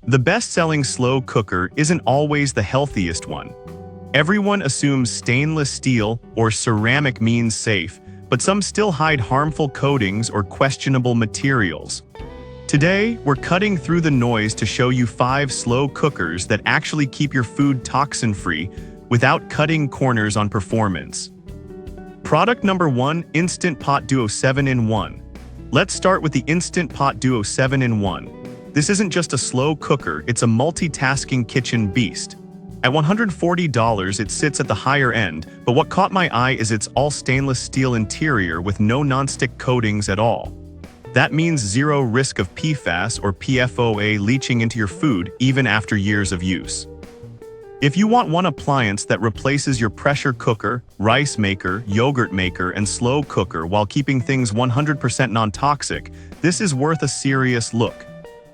The best-selling slow cooker isn't always the healthiest one. Everyone assumes stainless steel or ceramic means safe, but some still hide harmful coatings or questionable materials. Today, we're cutting through the noise to show you 5 slow cookers that actually keep your food toxin-free without cutting corners on performance. Product number 1, Instant Pot Duo 7-in-1. Let's start with the Instant Pot Duo 7-in-1. This isn't just a slow cooker, it's a multitasking kitchen beast. At $140, it sits at the higher end, but what caught my eye is its all-stainless steel interior with no nonstick coatings at all. That means zero risk of PFAS or PFOA leaching into your food even after years of use. If you want one appliance that replaces your pressure cooker, rice maker, yogurt maker, and slow cooker while keeping things 100% non-toxic, this is worth a serious look.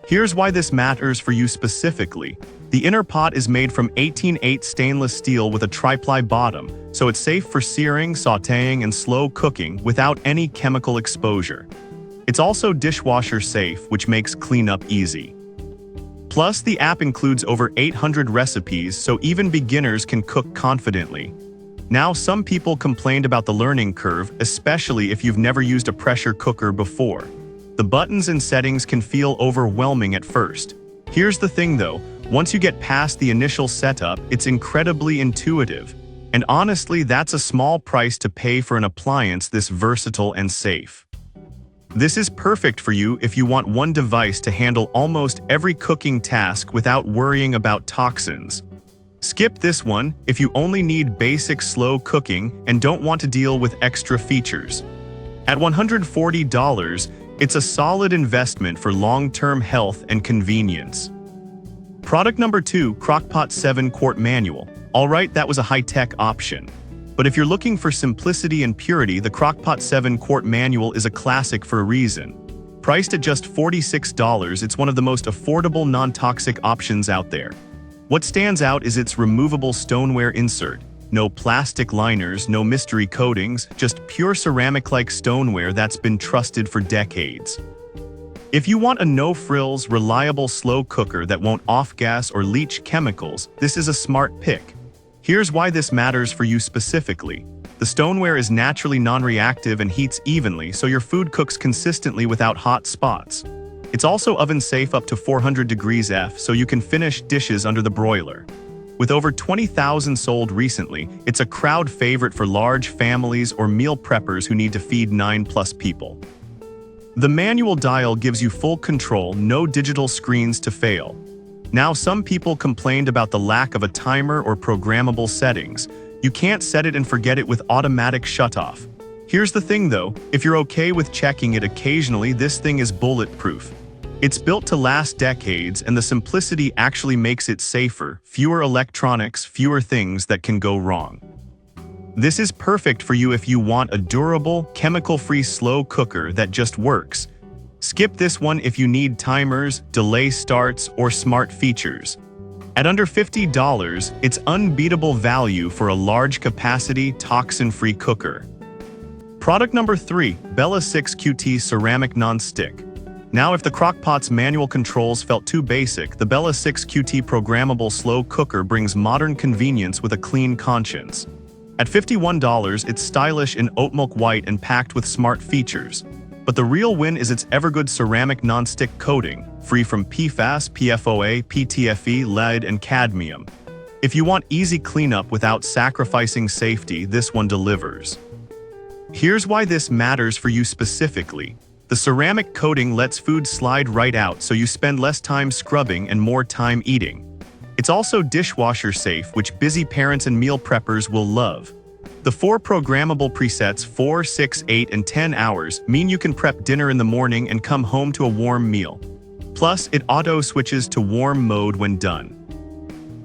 Here's why this matters for you specifically. The inner pot is made from 18/8 stainless steel with a tri-ply bottom, so it's safe for searing, sautéing, and slow cooking without any chemical exposure. It's also dishwasher safe, which makes cleanup easy. Plus, the app includes over 800 recipes, so even beginners can cook confidently. Now, some people complained about the learning curve, especially if you've never used a pressure cooker before. The buttons and settings can feel overwhelming at first. Here's the thing though, once you get past the initial setup, it's incredibly intuitive. And honestly, that's a small price to pay for an appliance this versatile and safe. This is perfect for you if you want one device to handle almost every cooking task without worrying about toxins. Skip this one if you only need basic slow cooking and don't want to deal with extra features. At $140, it's a solid investment for long-term health and convenience. Product number 2, Crockpot 7-quart manual. Alright, that was a high-tech option. But if you're looking for simplicity and purity, the Crockpot 7-quart manual is a classic for a reason. Priced at just $46, it's one of the most affordable non-toxic options out there. What stands out is its removable stoneware insert. No plastic liners, no mystery coatings, just pure ceramic-like stoneware that's been trusted for decades. If you want a no-frills, reliable slow cooker that won't off-gas or leach chemicals, this is a smart pick. Here's why this matters for you specifically. The stoneware is naturally non-reactive and heats evenly, so your food cooks consistently without hot spots. It's also oven-safe up to 400 degrees F, so you can finish dishes under the broiler. With over 20,000 sold recently, it's a crowd favorite for large families or meal preppers who need to feed 9+ people. The manual dial gives you full control, no digital screens to fail. Now, some people complained about the lack of a timer or programmable settings. You can't set it and forget it with automatic shutoff. Here's the thing though, if you're okay with checking it occasionally, this thing is bulletproof. It's built to last decades, and the simplicity actually makes it safer. Fewer electronics, fewer things that can go wrong. This is perfect for you if you want a durable, chemical-free slow cooker that just works. Skip this one if you need timers, delay starts, or smart features. At under $50, it's unbeatable value for a large-capacity, toxin-free cooker. Product number 3, Bella 6 QT Ceramic Non-Stick. Now, if the Crockpot's manual controls felt too basic, the Bella 6 QT programmable slow cooker brings modern convenience with a clean conscience. At $51, it's stylish in oat milk white and packed with smart features. But the real win is its Evergood ceramic non-stick coating, free from PFAS, PFOA, PTFE, lead, and cadmium. If you want easy cleanup without sacrificing safety, this one delivers. Here's why this matters for you specifically. The ceramic coating lets food slide right out, so you spend less time scrubbing and more time eating. It's also dishwasher safe, which busy parents and meal preppers will love. The 4 programmable presets 4, 6, 8, and 10 hours mean you can prep dinner in the morning and come home to a warm meal. Plus, it auto-switches to warm mode when done.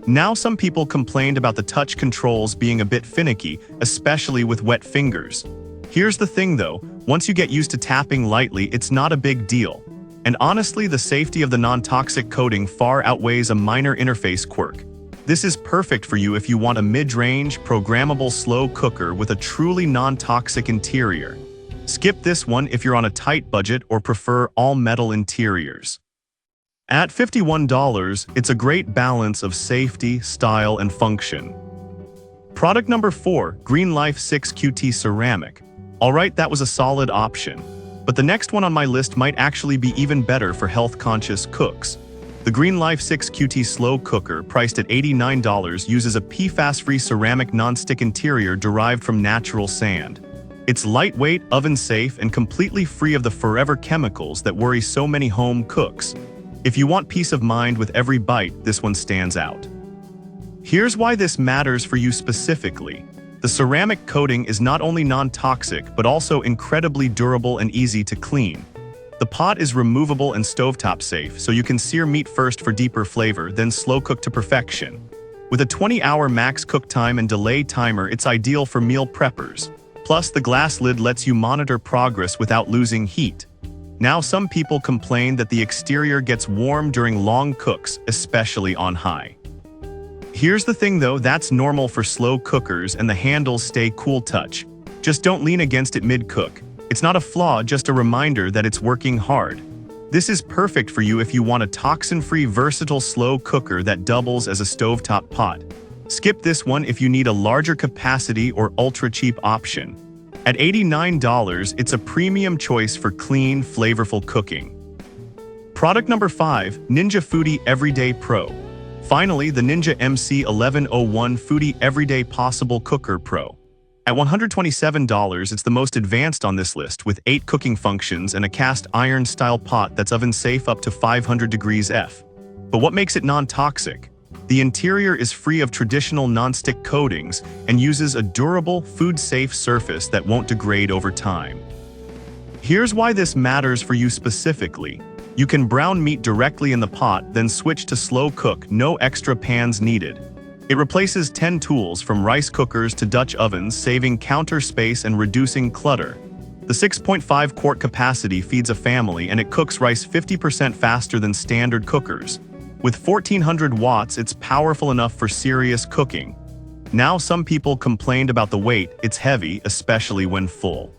Now, some people complained about the touch controls being a bit finicky, especially with wet fingers. Here's the thing though, once you get used to tapping lightly, it's not a big deal. And honestly, the safety of the non-toxic coating far outweighs a minor interface quirk. This is perfect for you if you want a mid-range, programmable slow cooker with a truly non-toxic interior. Skip this one if you're on a tight budget or prefer all-metal interiors. At $51, it's a great balance of safety, style, and function. Product number 4, Green Life 6 QT Ceramic. Alright, that was a solid option. But the next one on my list might actually be even better for health-conscious cooks. The Green Life 6 QT Slow Cooker, priced at $89, uses a PFAS-free ceramic non-stick interior derived from natural sand. It's lightweight, oven-safe, and completely free of the forever chemicals that worry so many home cooks. If you want peace of mind with every bite, this one stands out. Here's why this matters for you specifically. The ceramic coating is not only non-toxic, but also incredibly durable and easy to clean. The pot is removable and stovetop safe, so you can sear meat first for deeper flavor, then slow cook to perfection. With a 20-hour max cook time and delay timer, it's ideal for meal preppers. Plus, the glass lid lets you monitor progress without losing heat. Now, some people complain that the exterior gets warm during long cooks, especially on high. Here's the thing though, that's normal for slow cookers and the handles stay cool touch. Just don't lean against it mid-cook. It's not a flaw, just a reminder that it's working hard. This is perfect for you if you want a toxin-free, versatile slow cooker that doubles as a stovetop pot. Skip this one if you need a larger capacity or ultra-cheap option. At $89, it's a premium choice for clean, flavorful cooking. Product number 5, Ninja Foodi Everyday Pro. Finally, the Ninja MC1101 Foodi Everyday Possible Cooker Pro. At $127, it's the most advanced on this list, with 8 cooking functions and a cast iron style pot that's oven safe up to 500 degrees F. But what makes it non-toxic? The interior is free of traditional non-stick coatings and uses a durable, food-safe surface that won't degrade over time. Here's why this matters for you specifically. You can brown meat directly in the pot, then switch to slow cook, no extra pans needed. It replaces 10 tools from rice cookers to Dutch ovens, saving counter space and reducing clutter. The 6.5 quart capacity feeds a family, and it cooks rice 50% faster than standard cookers. With 1400 watts, it's powerful enough for serious cooking. Now, some people complained about the weight. It's heavy, especially when full.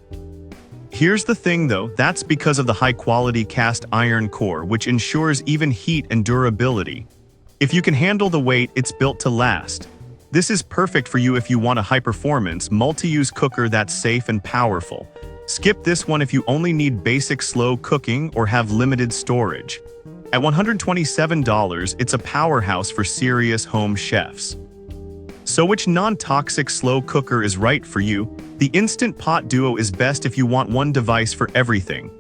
Here's the thing though, that's because of the high-quality cast iron core, which ensures even heat and durability. If you can handle the weight, it's built to last. This is perfect for you if you want a high-performance, multi-use cooker that's safe and powerful. Skip this one if you only need basic slow cooking or have limited storage. At $127, it's a powerhouse for serious home chefs. So which non-toxic slow cooker is right for you? The Instant Pot Duo is best if you want one device for everything.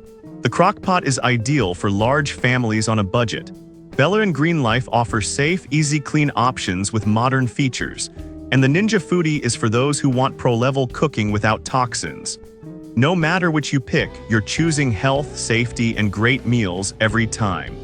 The Crockpot is ideal for large families on a budget. Bella and Green Life offer safe, easy clean options with modern features. And the Ninja Foodi is for those who want pro-level cooking without toxins. No matter which you pick, you're choosing health, safety, and great meals every time.